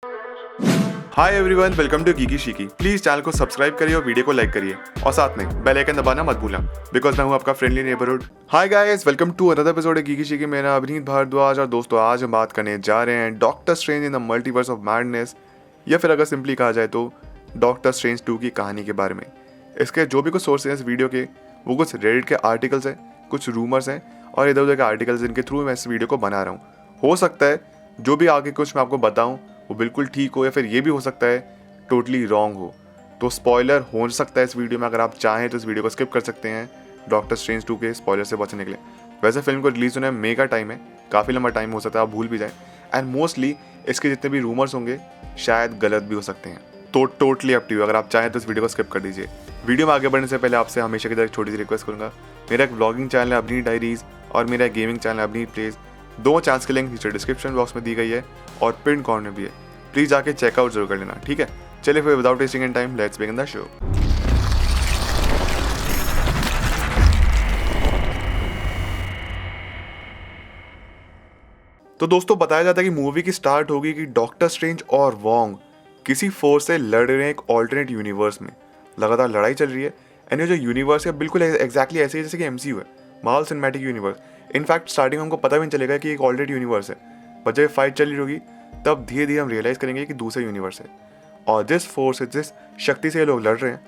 Hi everyone, welcome to Geeky Shiki. Please channel को subscribe करिए और वीडियो को लाइक करिए और साथ में बेल आइकन दबाना मत भूलना बिकॉज मैं हूं आपका friendly neighbourhood. Hi guys, welcome to another episode Geeky Sheeky. मेरा अभिनीत भारद्वाज और दोस्तों आज हम बात करने जा रहे हैं doctor strange in the multiverse of madness, या फिर अगर सिंपली कहा जाए तो डॉक्टर स्ट्रेंज 2 की कहानी के बारे में। इसके जो भी कुछ सोर्सेज हैं इस वीडियो के, वो कुछ रेडिट के आर्टिकल्स हैं, कुछ रूमर्स हैं और इधर उधर के आर्टिकल्स जिनके थ्रू मैं इस वीडियो को बना रहा हूँ। हो सकता है जो भी आगे कुछ मैं आपको बताऊँ वो बिल्कुल ठीक हो, या फिर ये भी हो सकता है टोटली रॉन्ग हो। तो स्पॉइलर हो सकता है इस वीडियो में। अगर आप चाहें तो इस वीडियो को स्किप कर सकते हैं डॉक्टर स्ट्रेंज 2 के स्पॉइलर से बचने के लिए। वैसे फिल्म को रिलीज होने में मई का टाइम है, काफ़ी लंबा टाइम हो सकता है, आप भूल भी जाएं। एंड मोस्टली इसके जितने भी रूमर्स होंगे शायद गलत भी हो सकते हैं। तो टोटली अप टू यू। अगर आप चाहें तो इस वीडियो को स्किप कर दीजिए। वीडियो में आगे बढ़ने से पहले आपसे हमेशा की तरह एक छोटी सी रिक्वेस्ट करूंगा। मेरा एक व्लॉगिंग चैनल है अभिनीत डायरीज और मेरा एक गेमिंग चैनल है अभिनीत प्लेज। दो चैनल्स की लिंक नीचे डिस्क्रिप्शन बॉक्स में दी गई है और पिन कॉर्नर में भी है, प्लीज जाके चेकआउट जरूर कर लेना, ठीक है। चलिए फिर without wasting any time let's begin the show. तो दोस्तों बताया जाता है कि मूवी की स्टार्ट होगी कि डॉक्टर स्ट्रेंज और वोंग किसी फोर्स से लड़ रहे हैं एक ऑल्टरनेट यूनिवर्स में। लगातार लड़ाई चल रही है एंड ये जो यूनिवर्स है बिल्कुल एग्जैक्टली ऐसे ही जैसे कि एमसीयू है, Marvel cinematic universe. In fact starting में हमको पता भी नहीं चलेगा कि एक ऑल्टरनेट यूनिवर्स है, पर जब फाइट चल रही होगी तब धीरे धीरे हम रियलाइज करेंगे कि दूसरा यूनिवर्स है। और जिस फोर्स है, जिस शक्ति से ये लोग लड़ रहे हैं,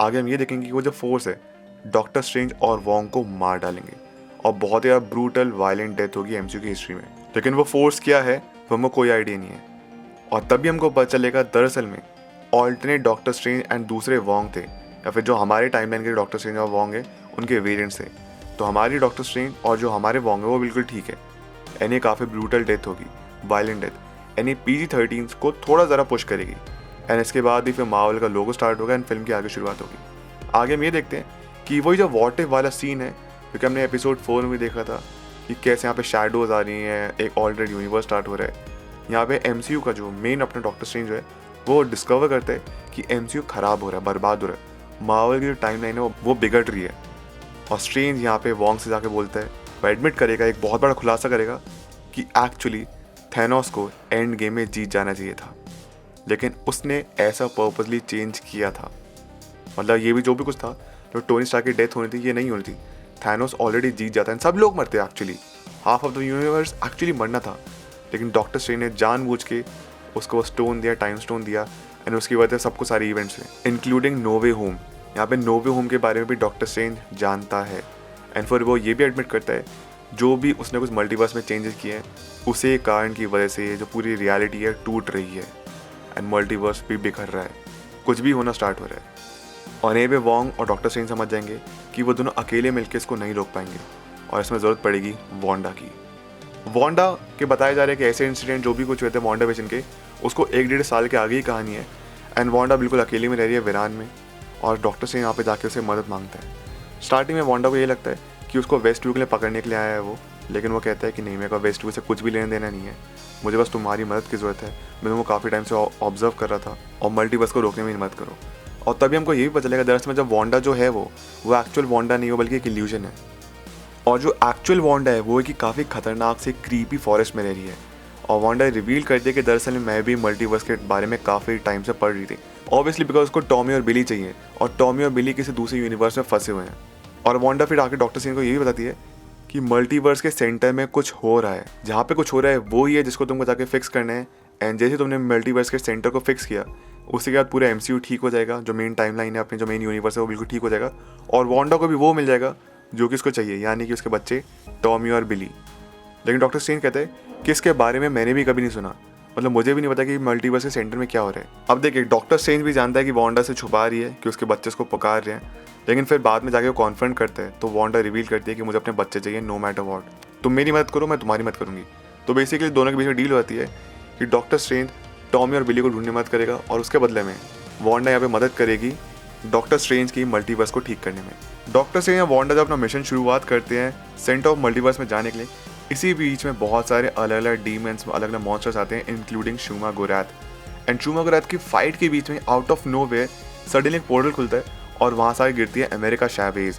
आगे हम ये देखेंगे कि वो जो फोर्स है डॉक्टर स्ट्रेंज और वोंग को मार डालेंगे और बहुत ही ब्रूटल वायलेंट डेथ होगी एमसीयू की हिस्ट्री में। लेकिन वो फोर्स क्या है वो हमको कोई आइडिया नहीं है। और तभी हमको पता चलेगा दरअसल में ऑल्टरनेट डॉक्टर स्ट्रेंज एंड दूसरे वोंग थे, या फिर जो हमारे टाइमलाइन के डॉक्टर स्ट्रेंज और वोंग है उनके वेरिएंट्स थे। तो हमारी डॉक्टर स्ट्रेंज और जो हमारे वोंग है वो बिल्कुल ठीक है। यानी काफ़ी ब्रूटल डेथ होगी, वायलेंट डेथ, यानी PG-13 को थोड़ा ज़रा पुश करेगी। एंड इसके बाद ही फिर मार्वल का लोगो स्टार्ट होगा एंड फिल्म की आगे शुरुआत होगी। आगे हम ये देखते हैं कि वही जो व्हाट इफ वाला सीन है क्योंकि हमने एपिसोड 4 में भी देखा था कि कैसे यहाँ पे शैडोज आ रही हैं, एक ऑलरेडी यूनिवर्स स्टार्ट हो रहा है। यहाँ पे MCU का जो मेन अपना डॉक्टर स्ट्रेंज है वो डिस्कवर करते हैं कि MCU खराब हो रहा है, बर्बाद हो रहा है, मार्वल की जो टाइमलाइन है वो बिगड़ रही है। और स्ट्रेंज यहाँ पे वोंग से जाके बोलता है, वो एडमिट करेगा, एक बहुत बड़ा खुलासा करेगा कि एक्चुअली थैनोस को एंड गेम में जीत जाना चाहिए था, लेकिन उसने ऐसा पर्पसली चेंज किया था। मतलब ये भी जो भी कुछ था, जो टोनी स्टार्क की डेथ होनी थी ये नहीं होनी थी। थैनोस ऑलरेडी जीत जाता है, सब लोग मरते हैं actually, half of the universe actually मरना था। लेकिन डॉक्टर स्ट्रेंज ने जानबूझ के उसको स्टोन दिया, टाइम स्टोन दिया एंड उसकी वजह से सबको सारे इवेंट्स हुए इंक्लूडिंग नो वे होम। यहाँ पे नो वे होम के बारे में भी डॉक्टर स्ट्रेंज जानता है एंड फिर वो ये भी एडमिट करता है जो भी उसने कुछ मल्टीवर्स में चेंजेस किए हैं उसे कारण की वजह से जो पूरी रियलिटी है टूट रही है एंड मल्टीवर्स भी बिखर रहा है, कुछ भी होना स्टार्ट हो रहा है। और ये भी वोंग और डॉक्टर स्ट्रेंज समझ जाएंगे कि वो दोनों अकेले मिलकर इसको नहीं रोक पाएंगे और इसमें ज़रूरत पड़ेगी वांडा की। वांडा के बताया जा रहा है कि ऐसे इंसिडेंट जो भी कुछ हुए थे वांडा विजन के, उसको 1-1.5 साल के आगे ही कहानी है एंड वांडा बिल्कुल अकेले में रह रही है वीरान में और डॉक्टर स्ट्रेंज यहाँ पे जाके उसे मदद मांगता है। स्टार्टिंग में वांडा को ये लगता है कि उसको वेस्ट व्यू के लिए पकड़ने के लिए आया है वो, लेकिन वो कहता है कि नहीं, मेरे को वेस्ट व्यू से कुछ भी लेना देना नहीं है, मुझे बस तुम्हारी मदद की ज़रूरत है, मैं तुमको काफ़ी टाइम से ऑब्जर्व कर रहा था और मल्टीवर्स को रोकने में मदद करो। और तभी हमको ये भी पता चलेगा दरअसल में जब वांडा जो है वो एक्चुअल वांडा नहीं हो बल्कि एक इल्यूजन है। और जो एक्चुअल वांडा है वो है कि काफ़ी खतरनाक से क्रीपी फॉरेस्ट में रह रही है। और वांडा रिवील करती है कि दरअसल में मैं भी मल्टीवर्स के बारे में काफ़ी टाइम से पढ़ रही थी, ऑब्वियसली बिकॉज उसको टॉमी और बिली चाहिए और टॉमी और बिली किसी दूसरे यूनिवर्स में फंसे हुए हैं। और वांडा फिर आके डॉक्टर स्ट्रेंज को ये भी बताती है कि मल्टीवर्स के सेंटर में कुछ हो रहा है, जहाँ पे कुछ हो रहा है वो ही है जिसको तुमको जाके फिक्स करना है। एंड जैसे तुमने मल्टीवर्स के सेंटर को फिक्स किया उसके बाद पूरा MCU ठीक हो जाएगा, जो मेन टाइमलाइन है अपने जो मेन यूनिवर्स है वो बिल्कुल ठीक हो जाएगा और वांडा को भी वो मिल जाएगा जो कि उसको चाहिए, यानी कि उसके बच्चे टॉमी और बिली। लेकिन डॉक्टर स्ट्रेंज कहते हैं कि इसके बारे में मैंने भी कभी नहीं सुना, मतलब मुझे भी नहीं पता कि मल्टीवर्स के सेंटर में क्या हो रहा है। अब देखिए डॉक्टर स्ट्रेंज भी जानता है कि वांडा से छुपा रही है कि उसके बच्चे उसको पुकार रहे हैं, लेकिन फिर बाद में जाके वो कॉन्फ्रंट करते हैं तो वांडा रिवील करती है कि मुझे अपने बच्चे चाहिए नो मैटर व्हाट, तुम मेरी मदद करो मैं तुम्हारी मदद करूंगी। तो बेसिकली दोनों के बीच में डील होती है कि डॉक्टर स्ट्रेंज टॉमी और बिली को ढूंढने मदद करेगा और उसके बदले में वांडा यहाँ पे मदद करेगी डॉक्टर स्ट्रेंज की मल्टीवर्स को ठीक करने में। डॉक्टर स्ट्रेंज और वांडा जब अपना मिशन शुरुआत करते हैं सेंटर ऑफ मल्टीवर्स में जाने के लिए, इसी बीच में बहुत सारे अलग अलग डीमंस, अलग अलग मॉन्स्टर्स आते हैं इंक्लूडिंग शूमा गोराथ। एंड शूमा गोराथ की फाइट के बीच में आउट ऑफ नोवेयर सडनली एक पोर्टल खुलता है और वहाँ से गिरती है अमेरिका शैवेज।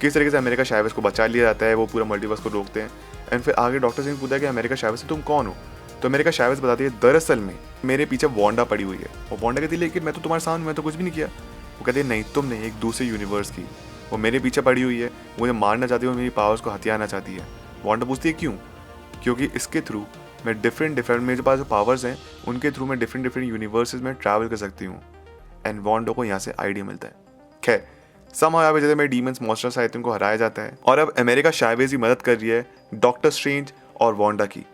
किस तरीके से अमेरिका शैवेज को बचा लिया जाता है, वो पूरा मल्टीवर्स को रोकते हैं। एंड फिर आगे डॉक्टर स्ट्रेंज पूछता है कि अमेरिका शैवेज से तुम कौन हो, तो अमेरिका चैवेज़ बताती है दरअसल में मेरे पीछे वांडा पड़ी हुई है। और वांडा कहती है लेकिन मैं तो तुम्हारे सामने, मैं तो कुछ भी नहीं किया। वो कहती है नहीं, तुम नहीं, एक दूसरे यूनिवर्स की, वो मेरे पीछे पड़ी हुई है, मुझे मारना चाहती है, वो मेरी पावर्स को हथियाना चाहती है। वांडा पूछती है क्यों? क्योंकि इसके थ्रू मैं डिफरेंट मेरे पास जो पावर्स हैं उनके थ्रू मैं डिफरेंट यूनिवर्सेस में ट्रैवल कर सकती हूँ। एंड वांडा को यहाँ से आइडिया मिलता है। खैर समहाउ यहाँ पे जैसे मेरे डीमंस मॉन्स्टर्स आए थे उनको हराया जाता है और अब अमेरिका चैवेज़ की मदद कर रही है डॉक्टर स्ट्रेंज और वांडा की।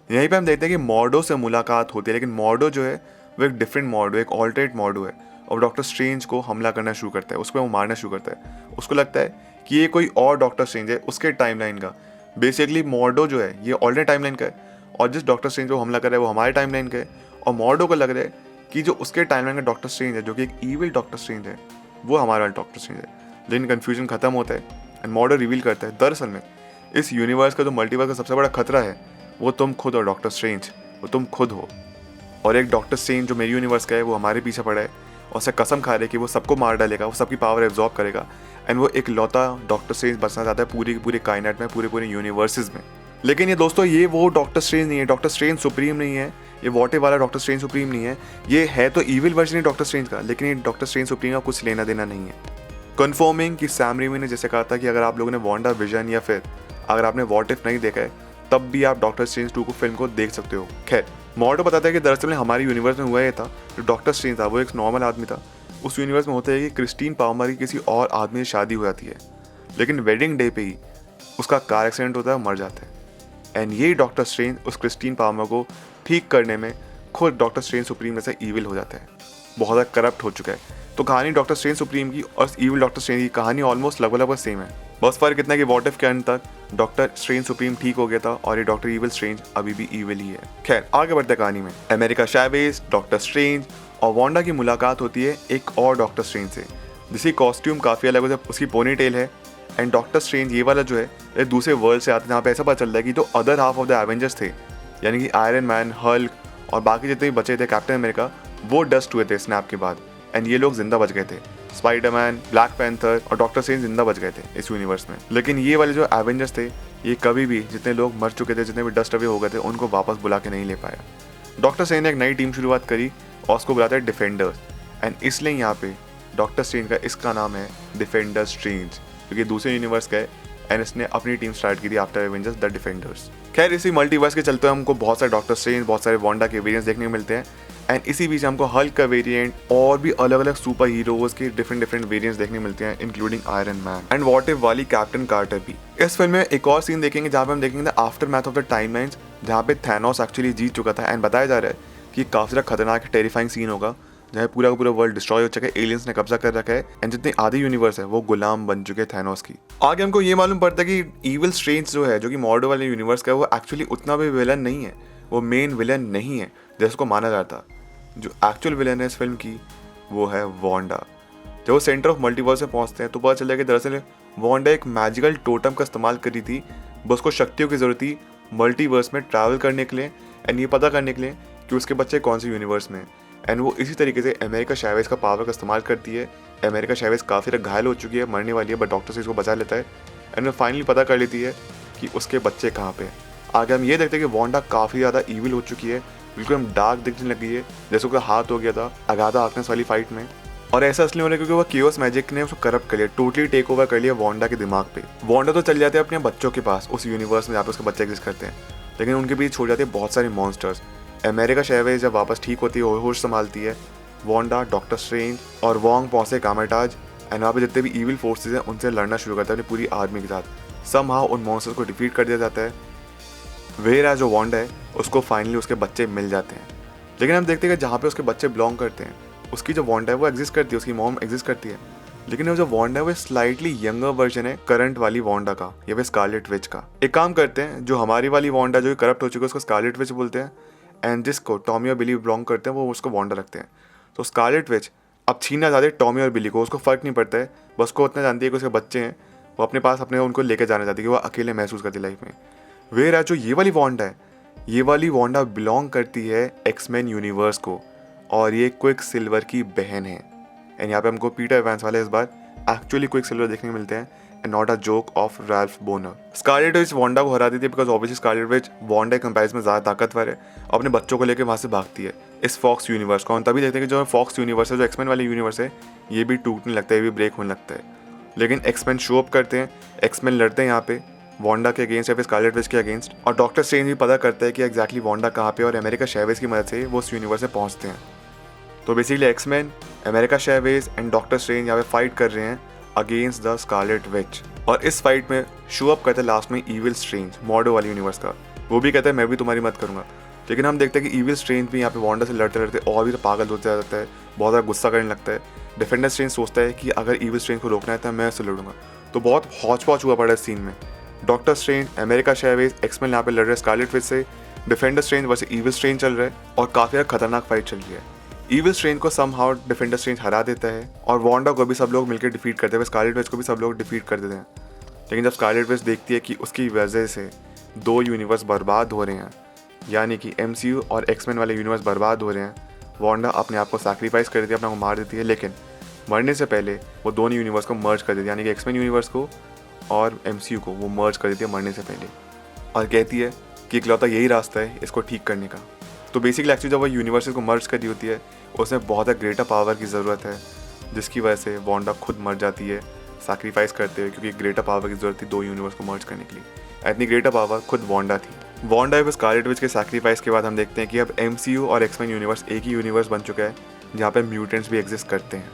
यहीं पे हम देखते हैं कि मॉर्डो से मुलाकात होती है, लेकिन मॉर्डो जो है वो एक डिफरेंट मॉर्डो, एक ऑल्टरनेट मॉर्डो है और डॉक्टर स्ट्रेंज को हमला करना शुरू करता है, उस पर वो मारना शुरू करता है। उसको लगता है कि ये कोई और डॉक्टर स्ट्रेंज है उसके टाइमलाइन का। बेसिकली मॉर्डो जो है ये ऑल्टरनेट टाइमलाइन का है और जिस डॉक्टर स्ट्रेंज को हमला कर रहा है वो हमारे टाइमलाइन का है। और मॉर्डो को लग रहा है कि जो उसके टाइमलाइन का डॉक्टर स्ट्रेंज है, जो कि एक ईविल डॉक्टर स्ट्रेंज है, वो हमारा डॉक्टर स्ट्रेंज है। लेकिन कन्फ्यूजन खत्म होता है एंड मॉर्डो रिवील करता है दरअसल में इस यूनिवर्स का जो मल्टीवर्स का सबसे बड़ा खतरा है वो तुम खुद हो डॉक्टर स्ट्रेंज, वो तुम खुद हो। और एक डॉक्टर स्ट्रेंज जो मेरी यूनिवर्स का है वो हमारे पीछे पड़ा है और उसे कसम खा रहे कि वो सबको मार डालेगा, वो सबकी पावर एब्जॉर्ब करेगा एंड वो एक लौता डॉक्टर स्ट्रेंज बचना चाहता है पूरी की पूरी कायनात में, पूरे यूनिवर्सेस में। लेकिन ये दोस्तों ये वो डॉक्टर स्ट्रेंज नहीं है, डॉक्टर स्ट्रेंज सुप्रीम नहीं है, ये वॉट इफ वाला डॉक्टर स्ट्रेंज सुप्रीम नहीं है। ये है तो ईविल वर्जन है डॉक्टर स्ट्रेंज का, लेकिन ये डॉक्टर स्ट्रेंज सुप्रीम का कुछ लेना देना नहीं है। कन्फर्मिंग कि सैम रेमी ने जैसे कहा था कि अगर आप लोगों ने वांडा विजन या फिर अगर आपने वॉट इफ नहीं देखा है तब भी आप डॉक्टर स्ट्रेंज 2 को फिल्म को देख सकते हो। खैर मॉर्डो बताता है कि दरअसल में हमारे यूनिवर्स में हुआ ये था, जो डॉक्टर स्ट्रेंज था वो एक नॉर्मल आदमी था। उस यूनिवर्स में होता है कि क्रिस्टीन पाल्मर की किसी और आदमी से शादी हो जाती है, लेकिन वेडिंग डे पे ही उसका कार एक्सीडेंट होता है, मर जाता है। एंड ये डॉक्टर स्ट्रेंज उस क्रिस्टीन पाल्मर को ठीक करने में खुद डॉक्टर स्ट्रेंज सुप्रीम में से ईविल हो जाता है, बहुत ज़्यादा करप्ट हो चुका है। तो कहानी डॉक्टर स्ट्रेंज सुप्रीम की और ईविल डॉक्टर स्ट्रेंज की कहानी ऑलमोस्ट लगभग सेम है, बस फर्क इतना कि वॉट इफ के अंत तक डॉक्टर स्ट्रेंज सुप्रीम ठीक हो गया था और ये डॉक्टर ईविल स्ट्रेंज अभी भी ईविल ही है। खैर आगे बढ़ते कहानी में। अमेरिका चैवेज़, डॉक्टर स्ट्रेंज और वांडा की मुलाकात होती है एक और डॉक्टर स्ट्रेंज से जिसकी कॉस्ट्यूम काफ़ी अलग होता है, उसकी पोनी टेल है। एंड डॉक्टर स्ट्रेंज ये वाला जो है एक दूसरे वर्ल्ड से आते हैं, जहाँ पे ऐसा पता चल रहा है कि जो other half of the Avengers थे यानी कि आयरन मैन, हल्क और बाकी जितने भी बचे थे, कैप्टन अमेरिका, वो डस्ट हुए थे स्नैप के बाद एंड ये लोग जिंदा बच गए थे। स्पाइडरमैन, ब्लैक पैंथर और डॉक्टर स्ट्रेंज जिंदा बच गए थे इस यूनिवर्स में। लेकिन ये वाले जो एवेंजर्स थे ये कभी भी जितने लोग मर चुके थे, जितने भी डस्ट अवे हो गए थे, उनको वापस बुला के नहीं ले पाया। डॉक्टर स्ट्रेंज ने एक नई टीम शुरुआत करी और उसको बुलाते हैं डिफेंडर्स एंड इसलिए यहाँ पे डॉक्टर स्ट्रेंज का इसका नाम है डिफेंडर स्ट्रेंज, क्योंकि दूसरे यूनिवर्स का है एंड इसने अपनी टीम स्टार्ट की थी आफ्टर एवेंजर्स द डिफेंडर्स। खैर इसी मल्टीवर्स के चलते हमको बहुत सारे डॉक्टर स्ट्रेंज, बहुत सारे वांडा के वेरिएंट्स देखने को मिलते हैं एंड इसी बीच हमको हल्क का वेरिएंट और भी अलग अलग सुपर हीरोज के डिफरेंट वेरिएंट्स देखने को मिलते हैं, including iron man and what if वाली कैप्टन कार्टर भी। इस फिल्म में एक और सीन देखेंगे जहाँ पे हम देखेंगे the after math of the timelines, जहाँ पे थैनोस एक्चुअली जीत चुका था एंड बताया जा रहा है कि काफी ज़्यादा खतरनाक टेरिफाइंग सीन होगा जहाँ पूरा का पूरा वर्ल्ड डिस्ट्रॉय हो चुका है, एलियंस ने कब्जा कर रखा है एंड जितने आधे यूनिवर्स है वो गुलाम बन चुके हैं थैनोस की। आगे हमको ये मालूम पड़ता है कि ईविल स्ट्रेंज जो है, जो कि मॉर्डो वाले यूनिवर्स का है, वो एक्चुअली उतना भी विलन नहीं है, वो मेन विलन नहीं है जैसे को माना जाता। जो एक्चुअल विलन है इस फिल्म की वो है वांडा। जब वो सेंटर ऑफ मल्टीवर्स में पहुंचते हैं तो पता चला कि दरअसल वांडा एक मैजिकल टोटम का इस्तेमाल कर रही थी, बस को शक्तियों की जरूरत थी मल्टीवर्स में ट्रैवल करने के लिए एंड ये पता करने के लिए कि उसके बच्चे कौन से यूनिवर्स में। एंड वो इसी तरीके से अमेरिका चैवेज़ का पावर का इस्तेमाल करती है। अमेरिका चैवेज़ काफ़ी घायल हो चुकी है, मरने वाली है, बट डॉक्टर से इसको बचा लेता है एंड वो फाइनली पता कर लेती है कि उसके बच्चे कहाँ पे हैं। आगे हम ये देखते हैं कि वांडा काफ़ी ज़्यादा ईविल हो चुकी है, बिल्कुल हम डार्क दिखने लगी है, जैसे उसका हाथ हो गया था अगाधा हार्कनेस वाली फाइट में। और ऐसा इसलिए हो रहा है क्योंकि वो केओस मैजिक ने उसको करप्ट कर लिया, टोटली टेक ओवर कर लिया वांडा के दिमाग पे। वांडा तो चल जाते हैं अपने बच्चों के पास उस यूनिवर्स में जहाँ पे उसके बच्चे एग्जिस्ट करते हैं, लेकिन उनके बीच छोड़ जाते हैं बहुत सारे मॉन्स्टर्स। अमेरिका चैवेज़ जब वापस ठीक होती है, होश संभालती है, वांडा, डॉक्टर स्ट्रेंज और वोंग पहुंचे कामेटाज एंड वहाँ पे जितने भी ईविल फोर्सेज हैं उनसे लड़ना शुरू करता है अपनी पूरी आर्मी के साथ। समहाउ उन मॉन्स्टर्स को डिफीट कर दिया जाता है। वेरा जो वांडा है उसको फाइनली उसके बच्चे मिल जाते हैं, लेकिन हम देखते हैं कि जहाँ पे उसके बच्चे बिलोंग करते हैं उसकी जो वांडा है वो एग्जिस्ट करती है, उसकी मॉम एग्जिस्ट करती है, लेकिन वो जो वांडा है वो स्लाइटली यंगर वर्जन है करंट वाली वांडा का या फिर स्कारलेट विच का। एक काम करते हैं, जो हमारी वाली वांडा जो करप्ट हो चुकी है उसको स्कारलेट विच बोलते हैं एंड जिसको टॉमी और बिली बिलोंग करते हैं वो उसको वांडा रखते हैं। तो स्कारलेट विच अब छीनना चाहते हैं टॉमी और बिली को, उसको फर्क नहीं पड़ता है, बस को उतना जानती है कि उसके बच्चे हैं, वो अपने पास अपने उनको लेकर जाना चाहती है कि वो अकेले महसूस करती है लाइफ में। वेरा जो ये वाली वांडा है, ये वाली वांडा बिलोंग करती है एक्समैन यूनिवर्स को और ये क्विक सिल्वर की बहन है। एंड यहाँ पे हमको पीटर इवांस वाले इस बार एक्चुअली क्विक सिल्वर देखने को मिलते हैं and not a joke of Ralph बोनर। Scarlet Witch Wanda को हरा देती है because obviously Scarlet Witch Wanda के कंपैरिजन में ज़्यादा ताकतवर है, अपने बच्चों को लेकर वहाँ से भागती है इस फॉक्स यूनिवर्स को। हम तभी देखते हैं कि जो फॉक्स यूनिवर्स है, जो एक्समैन वाले यूनिवर्स है, ये भी टूटने लगता है, ये भी ब्रेक होने लगता है। लेकिन एक्समैन शो अप करते हैं, एक्समैन लड़ते हैं यहाँ पे वांडा के अगेंस्ट या फिर स्कारलेट विच के अगेंस्ट, और डॉक्टर स्ट्रेंज भी पता करता है कि एग्जैक्टली वांडा कहाँ पे, और अमेरिका शैवेज की मदद से वो उस यूनिवर्स में पहुँचते हैं। तो basically X Men, America Chavez and doctor Strange यहाँ पे फाइट कर रहे हैं अगेंस्ट द स्कारलेट विच। और इस फाइट में शो अप करते हैं लास्ट में ईविल स्ट्रेंज, मॉडो वाली यूनिवर्स का। वो भी कहता है मैं भी तुम्हारी मदद करूंगा। लेकिन हम देखते हैं कि ईविल स्ट्रेंज भी यहाँ पे वांडा से लड़ते लड़ते और भी पागल होते जाता है, बहुत ज़्यादा गुस्सा करने लगता है। डिफेंडर स्ट्रेंज सोचता है कि अगर ईविल स्ट्रेंज को रोकना है तो मैं उससे लड़ूंगा। तो बहुत हौच पौच हुआ पड़ा इस सीन में। डॉक्टर स्ट्रेंज, अमेरिका शैवेज, एक्समैन यहाँ पे लड़ रहे हैं स्कारलेट विच से, defender strange versus evil strange चल रहा है और काफ़ी खतरनाक फाइट चल रही है। ईविल स्ट्रेंज को समहाउ डिफेंडर स्ट्रेंज हरा देता है और वांडा को भी सब लोग मिलकर डिफीट करते हैं, स्कारलेट विच को भी सब लोग डिफीट कर देते हैं। लेकिन जब स्कारलेट विच देखती है कि उसकी वजह से 2 यूनिवर्स बर्बाद हो रहे हैं, यानी कि MCU और एक्समैन वाले यूनिवर्स बर्बाद हो रहे हैं, वांडा अपने आप को सैक्रिफाइस कर देती है, अपने को मार देती है। लेकिन मरने से पहले वो दोनों यूनिवर्स को मर्ज कर देती है, यानी कि एक्समैन यूनिवर्स को और MCU को वो मर्ज कर देती है मरने से पहले, और कहती है कि इकलौता यही रास्ता है इसको ठीक करने का। तो बेसिकली एक्चुअली जब वो यूनिवर्सेस को मर्ज कर दी होती है, उसमें बहुत ग्रेटर पावर की ज़रूरत है, जिसकी वजह से वांडा खुद मर जाती है सैक्रिफाइस करते हुए, क्योंकि ग्रेटर पावर की ज़रूरत थी 2 यूनिवर्स को मर्ज करने के लिए। इतनी ग्रेटर पावर खुद वांडा थी। वांडा और स्कारलेट विच के सैक्रिफाइस के बाद हम देखते हैं कि अब MCU और एक्समैन यूनिवर्स एक ही यूनिवर्स बन चुका है, जहाँ पे म्यूटेंट्स भी एग्जिस्ट करते हैं।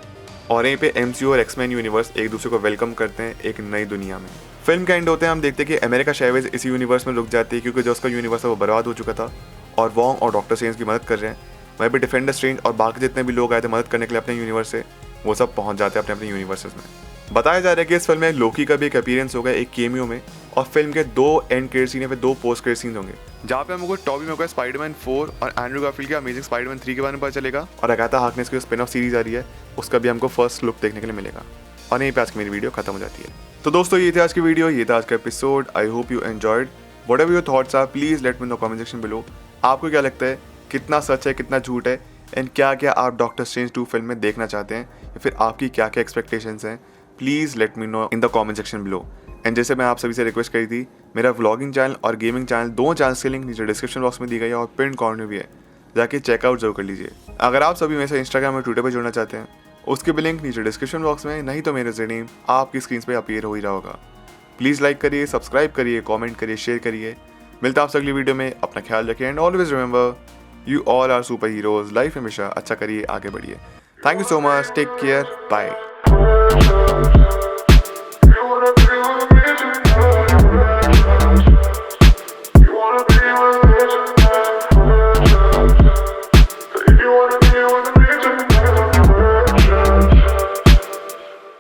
और यहीं पे MCU और एक्समैन यूनिवर्स एक दूसरे को वेलकम करते हैं एक नई दुनिया में। फिल्म का एंड होते हैं हम देखते हैं कि अमेरिका शैवेज इसी यूनिवर्स में रुक जाती है, क्योंकि जो उसका यूनिवर्स है वो बर्बाद हो चुका था, और वॉन्ग और डॉक्टर स्ट्रेंज की मदद कर रहे हैं। वहीं पे डिफेंडर स्ट्रेंज और बाकी जितने भी लोग आए थे मदद करने के लिए अपने यूनिवर्स से, वो सब पहुंच जाते हैं अपने अपने यूनिवर्सेस में। बताया जा रहा है कि इस फिल्म में लोकी का भी एक अपीयरेंस होगा, एक केमियो में, और फिल्म के 2 एंड क्रेडिट सीन या फिर 2 पोस्ट क्रेडिट सीन होंगे, जहाँ पे हमको टॉबी मैगवायर स्पाइडरमैन 4 और एंड्रू गारफील्ड के अमेजिंग स्पाइडरमैन 3 के बारे में पता चलेगा, और अगाथा हार्कनेस की स्पिन ऑफ सीरीज आ रही है, उसका भी हमको फर्स्ट लुक देखने के लिए मिलेगा। और यहीं पे आज की मेरी वीडियो खत्म हो जाती है। तो दोस्तों ये थी आज की वीडियो, ये था आज का episode. I hope you enjoyed. Whatever your thoughts are, please let me know comment section below. आपको क्या लगता है, कितना सच है, कितना झूठ है, एंड क्या क्या आप डॉक्टर स्ट्रेंज 2 फिल्म में देखना चाहते हैं, या फिर आपकी क्या क्या एक्सपेक्टेशंस हैं, please let me no in the comment section below. And जैसे मैं आप सभी से रिक्वेस्ट करी थी, मेरा व्लॉगिंग चैनल और गेमिंग चैनल, दोनों चैनल्स के लिंक नीचे डिस्क्रिप्शन बॉक्स में दी गई है और पिन कॉर्नर में भी है, जाके चेकआउट जरूर कर लीजिए। अगर आप सभी मेरे से इंस्टाग्राम और ट्विटर पर जुड़ना चाहते हैं, उसके भी लिंक नीचे डिस्क्रिप्शन बॉक्स में, नहीं तो मेरे नेम आपकी स्क्रीन पर अपीयर हो ही रहा होगा। प्लीज़ लाइक करिए, सब्सक्राइब करिए, कॉमेंट करिए, शेयर करिए। मिलता है आपसे अगली वीडियो में। अपना ख्याल रखिए and always remember, you all are super heroes. Life हमेशा अच्छा करिए, आगे बढ़िए। Thank you so much, take care, bye.